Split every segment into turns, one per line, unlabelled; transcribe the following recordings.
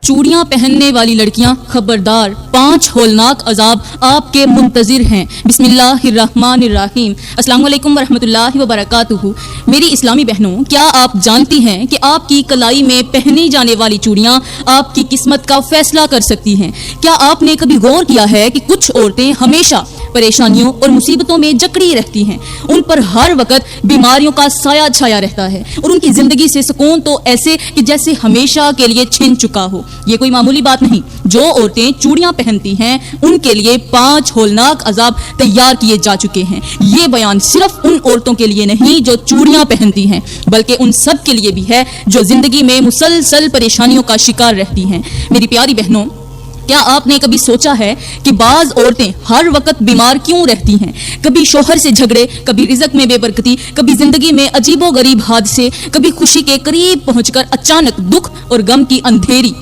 چوڑیاں پہننے والی لڑکیاں خبردار، 5 ہولناک عذاب آپ کے منتظر ہیں۔ بسم اللہ الرحمن الرحیم۔ السلام علیکم ورحمۃ اللہ وبرکاتہ۔ میری اسلامی بہنوں، کیا آپ جانتی ہیں کہ آپ کی کلائی میں پہنی جانے والی چوڑیاں آپ کی قسمت کا فیصلہ کر سکتی ہیں؟ کیا آپ نے کبھی غور کیا ہے کہ کچھ عورتیں ہمیشہ پریشانیوں اور مصیبتوں میں جکڑی رہتی ہیں، ان پر ہر وقت بیماریوں کا سایہ چھایا رہتا ہے اور ان کی زندگی سے سکون تو ایسے کہ جیسے ہمیشہ کے لیے چھن چکا ہو۔ یہ کوئی معمولی بات نہیں۔ جو عورتیں چوڑیاں پہنتی ہیں ان کے لیے 5 ہولناک عذاب تیار کیے جا چکے ہیں۔ یہ بیان صرف ان عورتوں کے لیے نہیں جو چوڑیاں پہنتی ہیں، بلکہ ان سب کے لیے بھی ہے جو زندگی میں مسلسل پریشانیوں کا شکار رہتی ہیں۔ میری پیاری بہنوں، کیا آپ نے کبھی سوچا ہے کہ بعض عورتیں ہر وقت بیمار کیوں رہتی ہیں؟ کبھی شوہر سے جھگڑے، کبھی رزق میں بے برکتی، کبھی زندگی میں عجیب و غریب حادثے، کبھی خوشی کے قریب پہنچ کر اچانک دکھ اور غم کی اندھیری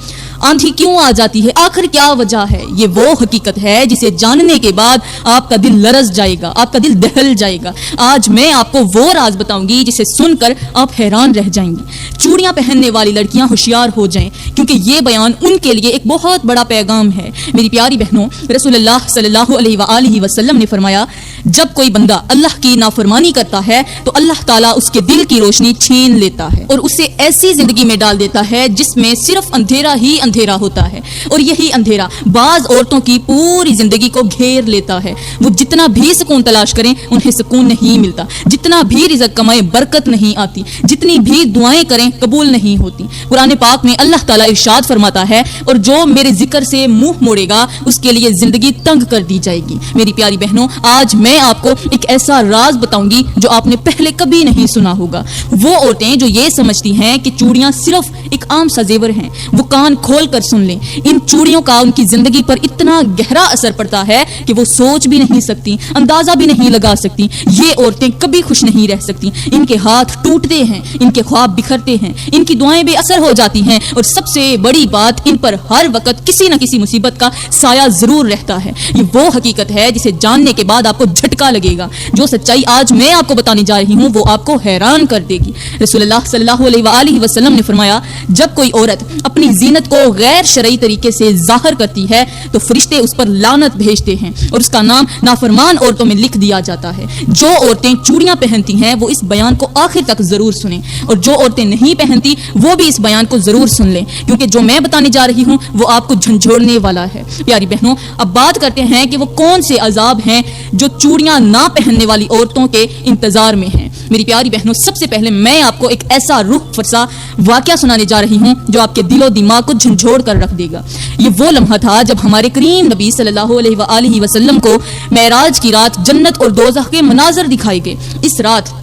آندھی کیوں آ جاتی ہے؟ آخر کیا وجہ ہے؟ یہ وہ حقیقت ہے جسے جاننے کے بعد آپ کا دل لرز جائے گا، آپ کا دل دہل جائے گا۔ آج میں آپ کو وہ راز بتاؤں گی جسے سن کر آپ حیران رہ جائیں گی۔ چوڑیاں پہننے والی لڑکیاں ہوشیار ہو جائیں، کیونکہ یہ بیان ان کے لیے ایک بہت بڑا پیغام ہے۔ میری پیاری بہنوں، رسول اللہ صلی اللہ علیہ وآلہ وسلم نے فرمایا، جب کوئی بندہ اللہ کی نافرمانی کرتا ہے تو اللہ تعالیٰ اس کے دل کی روشنی چھین لیتا ہے اور اسے ایسی زندگی میں ڈال دیتا ہے جس میں صرف اندھیرا ہی اندھیرا ہوتا ہے، اور یہی اندھیرا بعض عورتوں کی پوری زندگی کو گھیر لیتا ہے۔ وہ جتنا بھی سکون تلاش کریں انہیں سکون نہیں ملتا، جتنا بھی رزق کمائیں برکت نہیں آتی، جتنی بھی دعائیں کریں قبول نہیں ہوتی۔ قرآن پاک میں اللہ تعالیٰ ارشاد فرماتا ہے، اور جو میرے ذکر سے منہ موڑے گا اس کے لیے زندگی تنگ کر دی جائے گی۔ میری پیاری بہنوں، آج میں آپ کو ایک ایسا راز بتاؤں گی جو آپ نے پہلے کبھی نہیں سنا ہوگا۔ وہ عورتیں جو یہ سمجھتی ہیں کہ چوڑیاں صرف ایک عام سا زیور ہیں، وہ کان کھول کر سن لیں، ان چوڑیوں کا ان کی زندگی پر اتنا گہرا اثر پڑتا ہے کہ وہ سوچ بھی نہیں سکتی، اندازہ بھی نہیں لگا سکتی۔ یہ عورتیں کبھی خوش نہیں رہ سکتی، ان کے ہاتھ ٹوٹتے ہیں، ان کے خواب بکھرتے ہیں، ان کی دعائیں بے اثر ہو جاتی ہیں، اور سب سے بڑی بات، ان پر ہر وقت کسی نہ کسی مصیبت کا سایہ ضرور رہتا ہے۔ یہ وہ حقیقت ہے جسے جاننے کے بعد آپ کو جھٹکا لگے گا۔ جو سچائی آج میں آپ کو بتانے جا رہی ہوں وہ آپ کو حیران کر دے گی۔ رسول اللہ صلی اللہ علیہ وآلہ وسلم نے فرمایا، جب کوئی عورت اپنی زینت کو غیر شرعی طریقے سے ظاہر کرتی ہے تو فرشتے اس پر لعنت بھیجتے ہیں اور اس کا نام نافرمان عورتوں میں لکھ دیا جاتا ہے۔ جو عورتیں چوڑیاں پہنتی ہیں وہ اس بیان کو آخر تک ضرور سنیں، اور جو عورتیں نہیں پہنتی وہ بھی اس بیان کو ضرور سن لیں، کیونکہ جو میں بتانے جا رہی ہوں وہ آپ کو جھنجھوڑنے والا ہے۔ پیاری بہنوں، اب بات کرتے ہیں کہ وہ کون سے عذاب ہیں جو چوڑیاں نہ پہننے والی عورتوں کے انتظار میں ہیں۔ میری پیاری بہنوں، سب سے پہلے میں آپ کو ایک ایسا روح فرسا واقعہ سنانے جا رہی ہوں جو آپ کے دل و دماغ کو جھنجھوڑ کر رکھ دے گا۔ یہ وہ لمحہ تھا جب ہمارے کریم نبی صلی اللہ علیہ وآلہ وسلم کو معراج کی رات جنت اور دوزخ کے مناظر دکھائے گئے۔ اس رات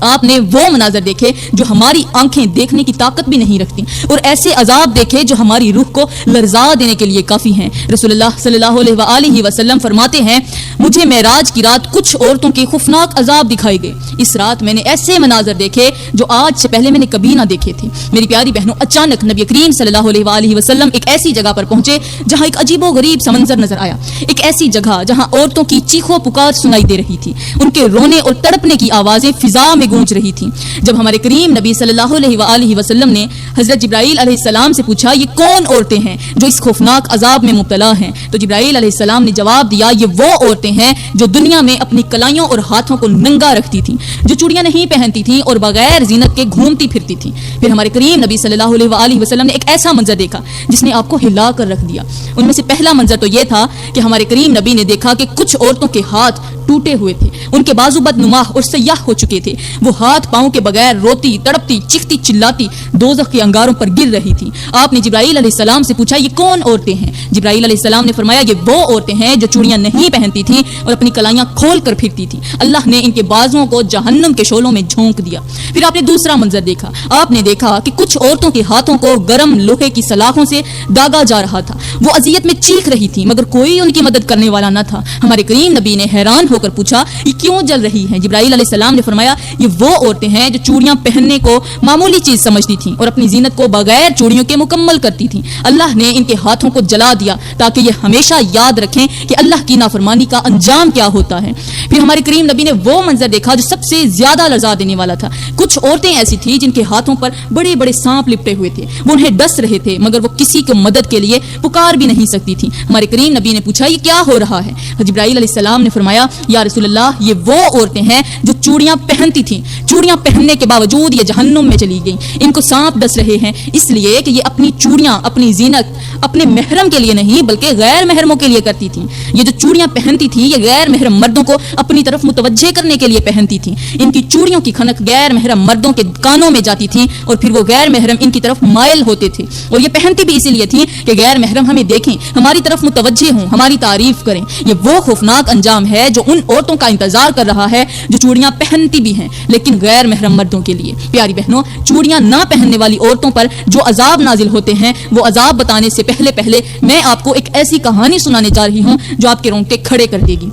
آپ نے وہ مناظر دیکھے جو ہماری آنکھیں دیکھنے کی طاقت بھی نہیں رکھتی، اور ایسے عذاب دیکھے جو ہماری روح کو لرزا دینے کے لیے کافی ہیں۔ رسول اللہ صلی اللہ علیہ وآلہ وسلم فرماتے ہیں، مجھے معراج کی رات کچھ عورتوں کے خوفناک عذاب دکھائے گئے۔ اس رات میں نے ایسے مناظر دیکھے جو آج سے پہلے میں نے کبھی نہ دیکھے تھے۔ میری پیاری بہنوں، اچانک نبی کریم صلی اللہ علیہ وآلہ وسلم ایک ایسی جگہ پر پہنچے جہاں ایک عجیب و غریب سا منظر نظر آیا۔ ایک ایسی جگہ جہاں عورتوں کی چیخو پکار سنائی دے رہی تھی، ان کے رونے اور تڑپنے کی آوازیں فضا میں گونج رہی تھی۔ جب ہمارے کریم نبی صلی اللہ علیہ وآلہ وسلم نے حضرت جبرائیل علیہ السلام سے پوچھا، یہ کون عورتیں ہیں جو اس خوفناک عذاب میں مبتلا ہیں، تو جبرائیل علیہ السلام نے جواب دیا، یہ وہ عورتیں ہیں جو دنیا میں اپنی کلائیوں اور ہاتھوں کو ننگا رکھتی تھیں، جو چوڑیاں نہیں پہنتی تھیں اور بغیر زینت کے گھومتی پھرتی تھیں۔ پھر ہمارے کریم نبی صلی اللہ علیہ وآلہ وسلم نے ایک ایسا منظر دیکھا جس نے آپ کو ہلا کر رکھ دیا۔ ان میں سے پہلا منظر تو یہ تھا کہ ہمارے کریم نبی نے دیکھا کہ کچھ عورتوں کے ہاتھ ٹوٹے ہوئے تھے، ان کے بازو بدنما اور سیاہ ہو چکے تھے، وہ ہاتھ پاؤں کے بغیر روتی تڑپتی چیختی چلاتی دوزخ کے انگاروں پر گر رہی تھی۔ آپ نے جبرائیل علیہ السلام سے پوچھا، یہ کون عورتیں ہیں؟ جبرائیل علیہ السلام نے فرمایا، یہ وہ عورتیں ہیں جو چوڑیاں نہیں پہنتی تھیں اور اپنی کلائیاں کھول کر پھرتی تھیں۔ اللہ نے ان کے بازوؤں کو جہنم کے شعلوں میں جھونک دیا۔ پھر آپ نے دوسرا منظر دیکھا، آپ نے دیکھا کہ کچھ عورتوں کے ہاتھوں کو گرم لوہے کی سلاخوں سے داغا جا رہا تھا، وہ اذیت میں چیخ رہی تھی مگر کوئی ان کی مدد کرنے والا نہ تھا۔ ہمارے کریم نبی نے حیران ہو کر پوچھا یہ کیوں جل رہی ہیں؟ جبرائیل علیہ السلام نے فرمایا یہ وہ عورتیں ہیں جو چوڑیاں پہننے کو معمولی چیز سمجھتی تھیں اور اپنی زینت کو بغیر چوڑیوں کے مکمل کرتی تھیں. اللہ نے ان کے ہاتھوں کو جلا دیا تاکہ یہ ہمیشہ یاد رکھیں کہ اللہ کی نافرمانی کا انجام کیا ہوتا ہے. پھر ہمارے کریم نبی نے وہ منظر دیکھا جو سب سے زیادہ لرزا دینے والا تھا. کچھ عورتیں ایسی تھیں جن کے ہاتھوں پر بڑے بڑے سانپ لپٹے ہوئے تھے. وہ انہیں ڈس رہے تھے مگر وہ کسی کو مدد کے لیے پکار بھی نہیں سکتی تھی. ہمارے کریم نبی نے پوچھا یہ کیا ہو رہا ہے؟ جبرائیل علیہ السلام نے فرمایا یا رسول اللہ یہ وہ عورتیں ہیں جو چوڑیاں پہنتی تھیں. چوڑیاں پہننے کے باوجود یہ جہنم میں چلی گئیں. ان کو سانپ ڈس رہے ہیں اس لیے کہ یہ اپنی چوڑیاں اپنی زینت اپنے محرم کے لیے نہیں بلکہ غیر محرموں کے لیے کرتی تھیں. یہ جو چوڑیاں پہنتی تھیں یہ غیر محرم مردوں کو اپنی طرف متوجہ کرنے کے لیے پہنتی تھیں. ان کی چوڑیوں کی کھنک غیر محرم مردوں کے کانوں میں جاتی تھی اور پھر وہ غیر محرم ان کی طرف مائل ہوتے تھے. اور یہ پہنتی بھی اسی لیے تھی کہ غیر محرم ہمیں دیکھیں, ہماری طرف متوجہ ہوں, ہماری تعریف کریں. یہ وہ خوفناک انجام ہے جو ان عورتوں کا انتظار کر رہا ہے جو چوڑیاں پہنتی بھی ہیں لیکن غیر محرم مردوں کے لیے. پیاری بہنوں, چوڑیاں نہ پہننے والی عورتوں پر جو عذاب نازل ہوتے ہیں وہ عذاب بتانے سے پہلے میں آپ کو ایک ایسی کہانی سنانے جا رہی ہوں جو آپ کے رونگٹے کھڑے کر دے گی,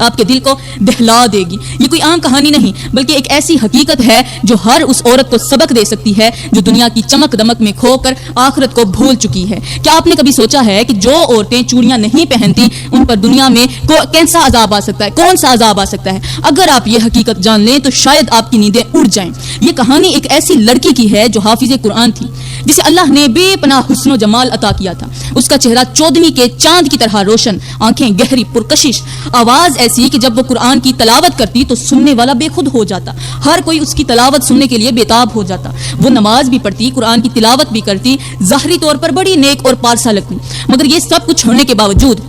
آپ کے دل کو دہلا دے گی. یہ کوئی عام کہانی نہیں بلکہ ایک ایسی حقیقت ہے جو ہر اس عورت کو سبق دے سکتی ہے جو دنیا کی چمک دمک میں کھو کر آخرت کو بھول چکی ہے. کیا آپ نے کبھی سوچا ہے کہ جو عورتیں چوڑیاں نہیں پہنتی ان پر دنیا میں کیسا عذاب آ سکتا ہے, کون سا عذاب آ سکتا ہے؟ اگر آپ یہ حقیقت جان لیں تو شاید آپ کی نیندیں اڑ جائیں. یہ کہانی ایک ایسی لڑکی کی ہے جو حافظ قرآن تھی جسے اللہ نے بے پناہ حسن و جمال عطا کیا تھا. اس کا چہرہ چودھویں کے چاند کی طرح روشن, آنکھیں گہری پرکشش, آواز ایسی کہ جب وہ قرآن کی تلاوت کرتی تو سننے والا بے خود ہو جاتا. ہر کوئی اس کی تلاوت سننے کے لیے بےتاب ہو جاتا. وہ نماز بھی پڑھتی, قرآن کی تلاوت بھی کرتی, ظاہری طور پر بڑی نیک اور پارسا لگتی. مگر یہ سب کچھ ہونے کے باوجود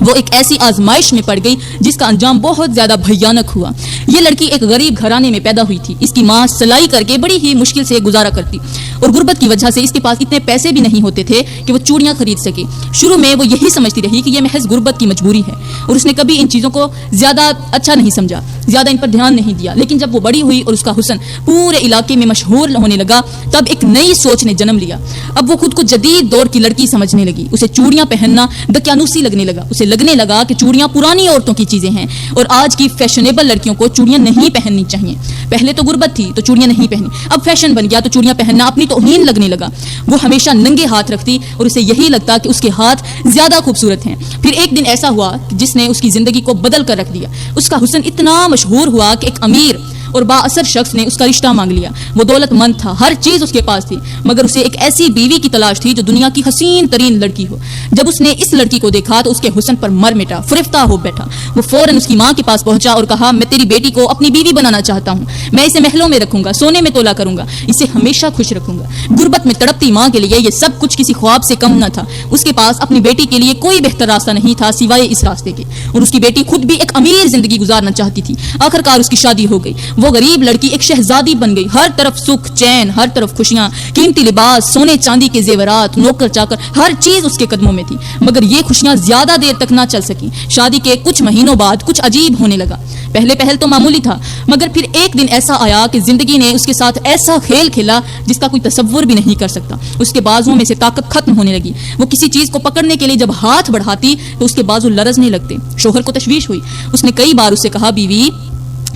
وہ ایک ایسی آزمائش میں پڑ گئی جس کا انجام بہت زیادہ بھیانک ہوا. یہ لڑکی ایک غریب گھرانے میں پیدا ہوئی تھی. اس کی ماں سلائی کر کے بڑی ہی مشکل سے گزارا کرتی اور غربت کی وجہ سے اس کے پاس اتنے پیسے بھی نہیں ہوتے تھے کہ وہ چوڑیاں خرید سکے. شروع میں وہ یہی سمجھتی رہی کہ یہ محض غربت کی مجبوری ہے اور اس نے کبھی ان چیزوں کو زیادہ اچھا نہیں سمجھا, زیادہ ان پر دھیان نہیں دیا. لیکن جب وہ بڑی ہوئی اور اس کا حسن پورے علاقے میں مشہور ہونے لگا تب ایک نئی سوچ نے جنم لیا. اب وہ خود کو جدید دور کی لڑکی سمجھنے لگی. اسے چوڑیاں پہننا دقیانوسی لگنے لگا. اسے لگنے لگا کہ چوڑیاں پرانی عورتوں کی چیزیں ہیں اور آج کی فیشنیبل لڑکیوں کو چوڑیاں نہیں پہننی چاہیے. پہلے تو غربت تھی تو چوڑیاں نہیں پہنی, اب فیشن بن گیا تو چوڑیاں پہننا اپنی توہین لگنے لگا. وہ ہمیشہ ننگے ہاتھ رکھتی اور اسے یہی لگتا کہ اس کے ہاتھ زیادہ خوبصورت ہیں. پھر ایک دن ایسا ہوا جس نے اس کی زندگی کو بدل کر رکھ دیا. اس کا حسن اتنا مشہور ہوا کہ ایک امیر اور با اثر شخص نے اس کا رشتہ مانگ لیا. وہ دولت مند تھا, ہر چیز اس کے پاس تھی, مگر اسے ایک ایسی بیوی کی تلاش تھی جو دنیا کی حسین ترین لڑکی ہو. جب اس نے اس لڑکی کو دیکھا تو اس کے حسن پر مر مٹا, فرفتہ ہو بیٹھا. وہ فوراً اس کی ماں کے پاس پہنچا اور کہا میں تیری بیٹی کو اپنی بیوی بنانا چاہتا ہوں. میں اسے محلوں میں رکھوں گا, سونے میں تولا کروں گا, اسے ہمیشہ خوش رکھوں گا. غربت میں تڑپتی ماں کے لیے یہ سب کچھ کسی خواب سے کم نہ تھا. اس کے پاس اپنی بیٹی کے لیے کوئی بہتر راستہ نہیں تھا سوائے اس راستے کے, اور اس کی بیٹی خود بھی ایک امیر زندگی گزارنا چاہتی تھی. آخرکار اس کی شادی ہو گئی. وہ غریب لڑکی ایک شہزادی بن گئی. ہر طرف سکھ چین, ہر طرف خوشیاں, قیمتی لباس, سونے چاندی کے زیورات, نوکر چاکر, ہر چیز اس کے قدموں میں تھی. مگر یہ خوشیاں زیادہ دیر تک نہ چل سکیں. شادی کے کچھ مہینوں بعد کچھ عجیب ہونے لگا. پہل تو معمولی تھا, مگر پھر ایک دن ایسا آیا کہ زندگی نے اس کے ساتھ ایسا کھیل کھیلا جس کا کوئی تصور بھی نہیں کر سکتا. اس کے بازوؤں میں سے طاقت ختم ہونے لگی. وہ کسی چیز کو پکڑنے کے لیے جب ہاتھ بڑھاتی تو اس کے بازو لرزنے لگتے. شوہر کو تشویش ہوئی. اس نے کئی بار اس سے کہا بیوی,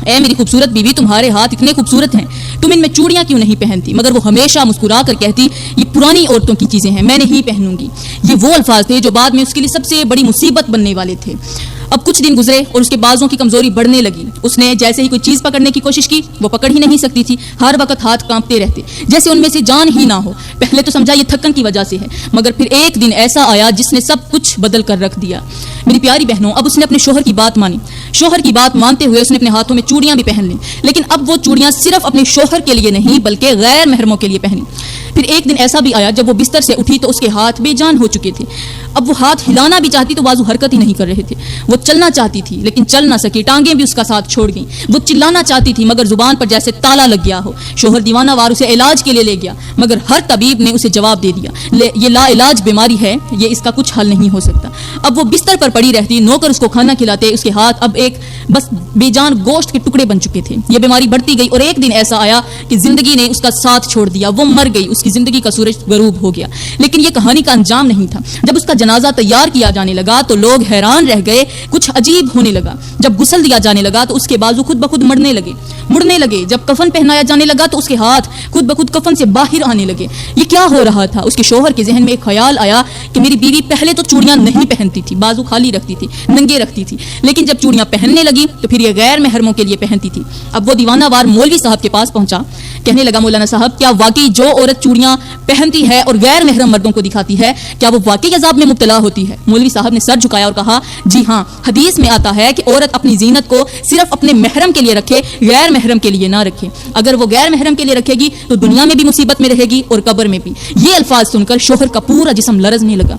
اے میری خوبصورت بیوی, تمہارے ہاتھ اتنے خوبصورت ہیں, تم ان میں چوڑیاں کیوں نہیں پہنتی؟ مگر وہ ہمیشہ مسکرا کر کہتی یہ پرانی عورتوں کی چیزیں ہیں, میں نہیں پہنوں گی. یہ وہ الفاظ تھے جو بعد میں اس کے لیے سب سے بڑی مصیبت بننے والے تھے. اب کچھ دن گزرے اور اس کے بازوں کی کمزوری بڑھنے لگی. اس نے جیسے ہی کوئی چیز پکڑنے کی کوشش کی وہ پکڑ ہی نہیں سکتی تھی. ہر وقت ہاتھ کانپتے رہتے جیسے ان میں سے جان ہی نہ ہو. پہلے تو سمجھا یہ تھکن کی وجہ سے ہے, مگر پھر ایک دن ایسا آیا جس نے سب کچھ بدل کر رکھ دیا. میری پیاری بہنوں, اب اس نے اپنے شوہر کی بات مانی. شوہر کی بات مانتے ہوئے اس نے اپنے ہاتھوں میں چوڑیاں بھی پہن لیں, لیکن اب وہ چوڑیاں صرف اپنے شوہر کے لیے نہیں بلکہ غیر محرموں کے لیے پہنی. پھر ایک دن ایسا بھی آیا جب وہ بستر سے اٹھی تو اس کے ہاتھ بے جان ہو چکے تھے. اب وہ ہاتھ ہلانا بھی چاہتی تو بازو حرکت ہی نہیں کر رہے تھے. وہ چلنا چاہتی تھی لیکن چل نہ سکی, ٹانگیں بھی اس کا ساتھ چھوڑ گئیں. وہ چلانا چاہتی تھی مگر زبان پر جیسے تالا لگ گیا ہو. شوہر دیوانہ وار اسے علاج کے لیے لے گیا, مگر ہر طبیب نے اسے جواب دے دیا یہ لا علاج بیماری ہے, یہ اس کا کچھ حل نہیں ہو سکتا. اب وہ بستر پر پڑی رہتی, نوکر اس کو کھانا کھلاتے, اس کے ہاتھ اب ایک بس بے جان گوشت کے ٹکڑے بن چکے تھے. یہ بیماری بڑھتی گئی اور ایک دن ایسا آیا کہ زندگی نے اس کا ساتھ چھوڑ دیا. وہ مر گئی. اس کی زندگی کا سورج غروب ہو گیا. لیکن یہ کہانی کا انجام نہیں تھا. جب اس کا جنازہ تیار کیا جانے لگا تو لوگ حیران رہ گئے. کچھ عجیب ہونے لگا. جب غسل دیا جانے لگا تو اس کے بازو خود بخود مڑنے لگے. جب کفن پہنایا جانے لگا تو اس کے ہاتھ خود بخود کفن سے باہر آنے لگے. یہ کیا ہو رہا تھا؟ اس کے شوہر کے ذہن میں ایک خیال آیا کہ میری بیوی پہلے تو چوڑیاں نہیں پہنتی تھی, بازو خالی رکھتی تھی, ننگے رکھتی تھی, لیکن جب چوڑیاں پہننے لگی تو پھر یہ غیر محرموں کے لیے پہنتی تھی. اب وہ دیوانہ وار مولوی صاحب کے پاس پہنچا. کہنے لگا, مولانا صاحب, کیا واقعی جو عورت چوڑیاں پہنتی ہے اور غیر محرم مردوں کو دکھاتی ہے, کیا وہ واقعی عذاب میں مبتلا ہوتی ہے؟ مولوی صاحب نے سر جھکایا اور کہا, جی ہاں, حدیث میں آتا ہے کہ عورت اپنی زینت کو صرف اپنے محرم کے لیے رکھے, غیر محرم کے لیے نہ رکھے. اگر وہ غیر محرم کے لیے رکھے گی تو دنیا میں بھی مصیبت میں رہے گی اور قبر میں بھی. یہ الفاظ سن کر شوہر کا پورا جسم لرزنے لگا.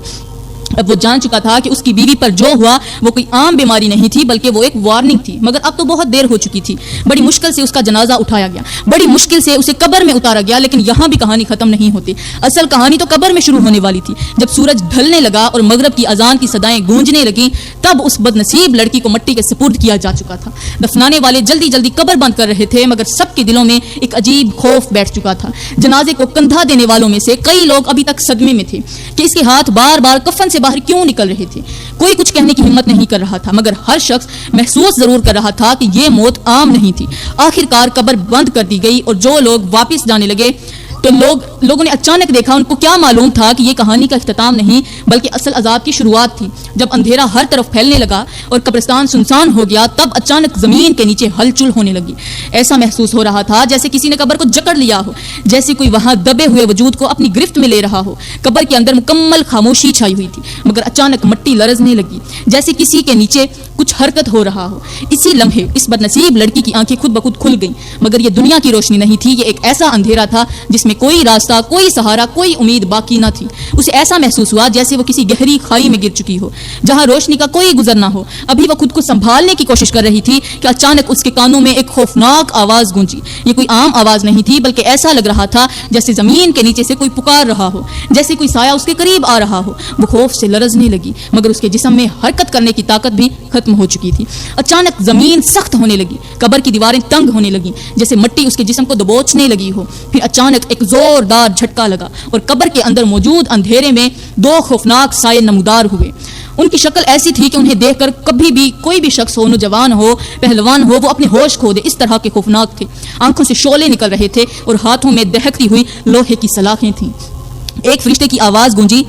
اب وہ جان چکا تھا کہ اس کی بیوی پر جو ہوا وہ کوئی عام بیماری نہیں تھی بلکہ وہ ایک وارننگ تھی. مگر اب تو بہت دیر ہو چکی تھی. بڑی مشکل سے اس کا جنازہ اٹھایا گیا, بڑی مشکل سے اسے قبر میں اتارا گیا. لیکن یہاں بھی کہانی ختم نہیں ہوتی. اصل کہانی تو قبر میں شروع ہونے والی تھی. جب سورج ڈھلنے لگا اور مغرب کی اذان کی صدائیں گونجنے لگیں, تب اس بد نصیب لڑکی کو مٹی کے سپرد کیا جا چکا تھا. دفنانے والے جلدی جلدی قبر بند کر رہے تھے, مگر سب کے دلوں میں ایک عجیب خوف بیٹھ چکا تھا. جنازے کو کندھا دینے والوں میں سے کئی لوگ ابھی تک صدمے میں تھے کہ اس کے ہاتھ بار بار کفن سے باہر کیوں نکل رہے تھے. کوئی کچھ کہنے کی ہمت نہیں کر رہا تھا, مگر ہر شخص محسوس ضرور کر رہا تھا کہ یہ موت عام نہیں تھی. آخرکار قبر بند کر دی گئی اور جو لوگ واپس جانے لگے تو لوگوں نے اچانک دیکھا, ان کو کیا معلوم تھا کہ یہ کہانی کا اختتام نہیں بلکہ اصل عذاب کی شروعات تھی. جب اندھیرا ہر طرف پھیلنے لگا اور قبرستان سنسان ہو گیا, تب اچانک زمین کے نیچے ہلچل ہونے لگی. ایسا محسوس ہو رہا تھا جیسے کسی نے قبر کو جکڑ لیا ہو, جیسے کوئی وہاں دبے ہوئے وجود کو اپنی گرفت میں لے رہا ہو. قبر کے اندر مکمل خاموشی چھائی ہوئی تھی, مگر اچانک مٹی لرزنے لگی جیسے کسی کے نیچے کچھ حرکت ہو رہا ہو. اسی لمحے اس بد نصیب لڑکی کی آنکھیں خود بخود کھل گئیں, مگر یہ دنیا کی روشنی نہیں تھی. یہ ایک ایسا اندھیرا تھا جس میں کوئی راستہ, کوئی سہارا, کوئی امید باقی نہ تھی. اسے ایسا محسوس ہوا جیسے وہ کسی گہری کھائی میں گر چکی ہو جہاں روشنی کا کوئی گزر نہ ہو. ابھی وہ خود کو سنبھالنے کی کوشش کر رہی تھی کہ اچانک اس کے کانوں میں ایک خوفناک آواز گونجی. یہ کوئی عام آواز نہیں تھی بلکہ ایسا لگ رہا تھا جیسے زمین کے نیچے سے کوئی پکار رہا ہو, جیسے کوئی سایہ اس کے قریب آ رہا ہو. وہ خوف سے لرزنے لگی, مگر اس کے جسم میں حرکت کرنے کی طاقت بھی ختم ہو چکی تھی. اچانک زمین سخت ہونے لگی, قبر کی دیواریں تنگ ہونے لگیں جیسے مٹی اس کے جسم کو دبوچنے لگی ہو. پھر اچانک ایک زوردار جھٹکا لگا اور قبر کے اندر موجود اندھیرے میں دو خوفناک سائے نمودار ہوئے. ان کی شکل ایسی تھی کہ انہیں دیکھ کر کبھی بھی کوئی بھی شخص ہو, نوجوان ہو, پہلوان ہو, وہ اپنے ہوش کھو دے, اس طرح کے خوفناک تھے. آنکھوں سے شعلے نکل رہے تھے اور ہاتھوں میں دہکتی ہوئی لوہے کی سلاخیں تھیں. ایک فرشتے کی آواز گونجی.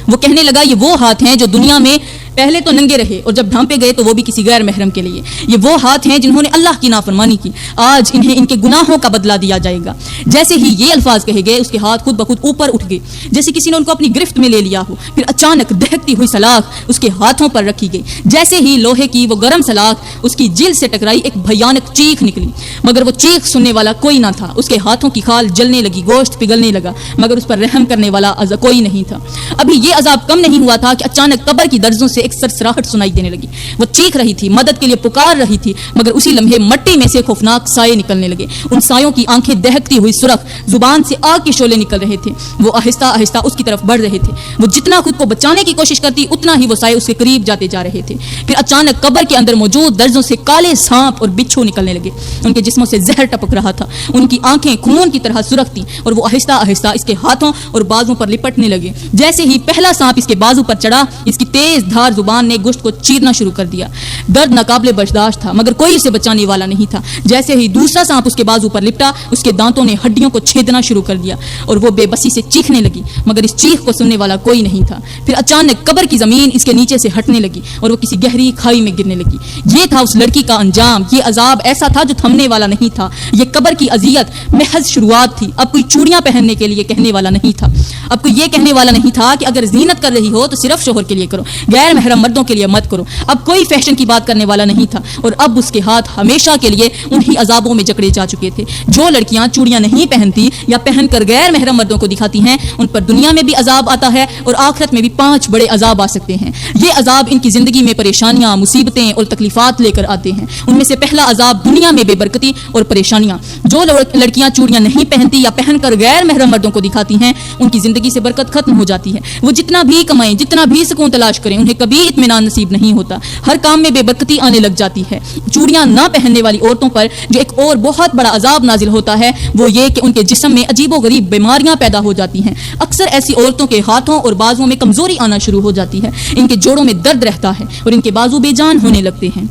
وہ کہنے لگا, یہ وہ ہاتھ ہیں جو دنیا میں پہلے تو ننگے رہے اور جب ڈھانپے گئے تو وہ بھی کسی غیر محرم کے لیے. یہ وہ ہاتھ ہیں جنہوں نے اللہ کی نافرمانی کی, آج انہیں ان کے گناہوں کا بدلہ دیا جائے گا. جیسے ہی یہ الفاظ کہے گئے, اس کے ہاتھ خود بخود اوپر اٹھ گئے جیسے کسی نے ان کو اپنی گرفت میں لے لیا ہو. پھر اچانک دہکتی ہوئی سلاخ اس کے ہاتھوں پر رکھی گئی. جیسے ہی لوہے کی وہ گرم سلاخ اس کی جلد سے ٹکرائی, ایک بھیانک چیخ نکلی, مگر وہ چیخ سننے والا کوئی نہ تھا. اس کے ہاتھوں کی کھال جلنے لگی, گوشت پگھلنے لگا, مگر اس پر رحم کرنے والا کوئی نہیں تھا. ابھی یہ عذاب کم نہیں ہوا تھا کہ اچانک قبر کی درزوں سے ایک سرسراہٹ سنائی دینے لگی. وہ چیخ رہی تھی, مدد کے لیے پکار رہی تھی, مگر اسی لمحے مٹی میں سے خوفناک سائے نکلنے لگے. ان سایوں کی آنکھیں دہکتی ہوئی سرخ, زبان سے آگ کے شعلے نکل رہے تھے. وہ آہستہ آہستہ اس کی طرف بڑھ رہے تھے. وہ جتنا خود کو بچانے کی کوشش کرتی اتنا ہی وہ سائے اس کے قریب جاتے جا رہے تھے. پھر اچانک قبر کے اندر موجود درزوں سے کالے سانپ اور بچھو نکلنے لگے. ان کے جسموں سے زہر ٹپک رہا تھا. ان کی آنکھیں خون کی طرح سرخ تھیں اور وہ آہستہ آہستہ اس کے ہاتھوں اور بازوں پر لپٹنے لگے. جیسے ہی پہلا سانپ اس کے بازو پر چڑھا, اس کی تیز دھار زبان نے گوشت کو چیرنا شروع کر دیا. درد ناقابل برداشت تھا, مگر کوئی اسے بچانے والا نہیں تھا. جیسے ہی دوسرا سانپ اس کے بازو پر لپٹا, اس کے دانتوں نے ہڈیوں کو چھیدنا شروع کر دیا اور وہ بے بسی سے چیخنے لگی, مگر اس چیخ کو سننے والا کوئی نہیں تھا. پھر اچانک قبر کی زمین اس کے نیچے سے ہٹنے لگی اور وہ کسی گہری کھائی میں گرنے لگی. یہ تھا اس لڑکی کا انجام. یہ عذاب ایسا تھا جو تھمنے والا نہیں تھا. یہ قبر کی اذیت محض شروعات تھی. اب کوئی چوڑیاں پہننے کے لیے کہنے والا نہیں تھا. اب کوئی یہ کہنے والا نہیں تھا کہ اگر زینت کر رہی ہو تو صرف شوہر کے لیے کرو, غیر محرم مردوں کے لیے مت کرو. اب کوئی فیشن کی بات کرنے والا نہیں تھا. اور اب اس کے ہاتھ ہمیشہ کے لیے انہی عذابوں میں جکڑے جا چکے تھے. جو لڑکیاں چوڑیاں نہیں پہنتی یا پہن کر غیر محرم مردوں کو دکھاتی ہیں, ان پر دنیا میں بھی عذاب آتا ہے اور آخرت میں بھی 5 بڑے عذاب آ سکتے ہیں. یہ عذاب ان کی زندگی میں پریشانیاں, مصیبتیں اور تکلیفات لے کر آتے ہیں. ان میں سے پہلا عذاب دنیا میں بے برکتی اور پریشانیاں. جو لڑکیاں چوڑیاں نہیں پہنتی یا پہن کر غیر محرم مردوں کو دکھاتی ہیں, ان کی زندگی سے برکت ختم ہو جاتی ہے. وہ جتنا بھی کمائیں, جتنا بھی سکون تلاش کریں, انہیں کبھی بھی اطمینان نصیب نہیں ہوتا، ہر کام میں بے برکتی آنے لگ جاتی ہے۔ چوڑیاں نہ پہننے والی عورتوں پر جو ایک اور بہت بڑا عذاب نازل ہوتا ہے وہ یہ کہ ان کے جسم میں عجیب و غریب بیماریاں پیدا ہو جاتی ہیں۔ اکثر ایسی عورتوں کے ہاتھوں اور بازوؤں میں کمزوری آنا شروع ہو جاتی ہے، ان کے جوڑوں میں درد رہتا ہے اور ان کے بازو بے جان ہونے لگتے ہیں۔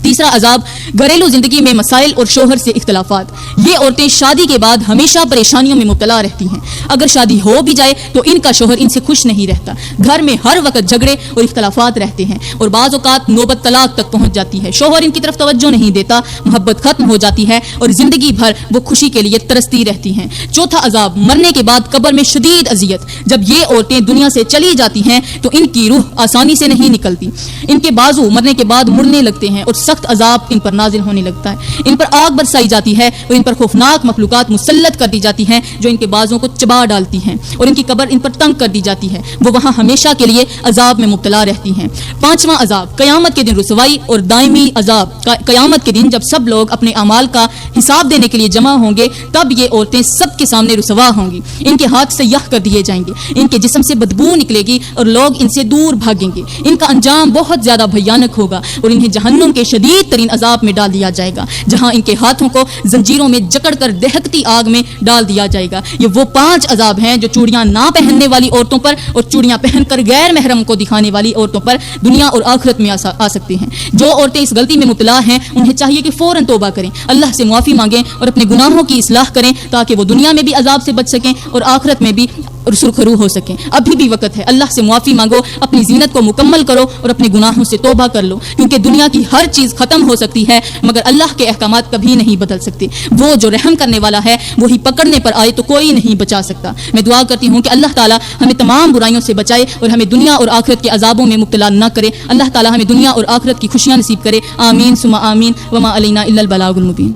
تیسرا عذاب گھریلو زندگی میں مسائل اور شوہر سے اختلافات۔ یہ عورتیں شادی کے بعد ہمیشہ پریشانیوں میں مبتلا رہتی ہیں۔ اگر شادی ہو بھی جائے تو ان کا شوہر ان سے خوش نہیں رہتا، گھر میں ہر وقت جھگڑے اور اختلافات رہتے ہیں اور بعض اوقات نوبت طلاق تک پہنچ جاتی ہے۔ شوہر ان کی طرف توجہ نہیں دیتا، محبت ختم ہو جاتی ہے اور زندگی بھر وہ خوشی کے لیے ترستی رہتی ہیں۔ چوتھا عذاب مرنے کے بعد قبر میں شدید اذیت۔ جب یہ عورتیں دنیا سے چلی جاتی ہیں تو ان کی روح آسانی سے نہیں نکلتی، ان کے بازو مرنے کے بعد مڑنے لگتے ہیں اور سخت عذاب ان پر نازل ہونے لگتا ہے، ان پر آگ برسائی جاتی ہے اور ان پر خوفناک مخلوقات مسلط کر دی جاتی ہیں جو ان کے بازوں کو چبا ڈالتی ہیں اور ان کی قبر ان پر تنگ کر دی جاتی ہے، وہ وہاں ہمیشہ کے لیے عذاب میں مبتلا رہتی ہیں۔ پانچواں عذاب قیامت کے دن رسوائی اور دائمی عذاب۔ قیامت کے دن جب سب لوگ اپنے اعمال کا حساب دینے کے لیے جمع ہوں گے تب یہ عورتیں سب کے سامنے رسوا ہوں گی، ان کے ہاتھ سیاہ کر دیے جائیں گے، ان کے جسم سے بدبو نکلے گی اور لوگ ان سے دور بھاگیں گے، ان کا انجام بہت زیادہ بھیانک ہوگا اور انہیں جہنم کے شدید ترین عذاب میں ڈال دیا جائے گا جہاں ان کے ہاتھوں کو زنجیروں میں جکڑ کر دہکتی آگ میں ڈال دیا جائے گا۔ یہ وہ 5 عذاب ہیں جو چوڑیاں نہ پہننے والی عورتوں پر اور چوڑیاں پہن کر غیر محرم کو دکھانے والی عورتوں پر دنیا اور آخرت میں آ سکتے ہیں۔ جو عورتیں اس غلطی میں مبتلا ہیں انہیں چاہیے کہ فوراً توبہ کریں، اللہ سے معافی مانگیں اور اپنے گناہوں کی اصلاح کریں تاکہ وہ دنیا میں بھی عذاب سے بچ سکیں اور آخرت میں بھی سرخرو ہو سکیں۔ ابھی بھی وقت ہے، اللہ سے معافی مانگو، اپنی زینت کو مکمل کرو اور اپنے گناہوں سے توبہ کر لو، کیونکہ دنیا کی ہر چیز ختم ہو سکتی ہے مگر اللہ کے احکامات کبھی نہیں بدل سکتے۔ وہ جو رحم کرنے والا ہے وہی پکڑنے پر آئے تو کوئی نہیں بچا سکتا۔ میں دعا کرتی ہوں کہ اللہ تعالی ہمیں تمام برائیوں سے بچائے اور ہمیں دنیا اور آخرت کے عذابوں میں مبتلا نہ کرے۔ اللہ تعالی ہمیں دنیا اور آخرت کی خوشیاں نصیب کرے، آمین ثم آمین، وما علینا الا البلاغ المبین۔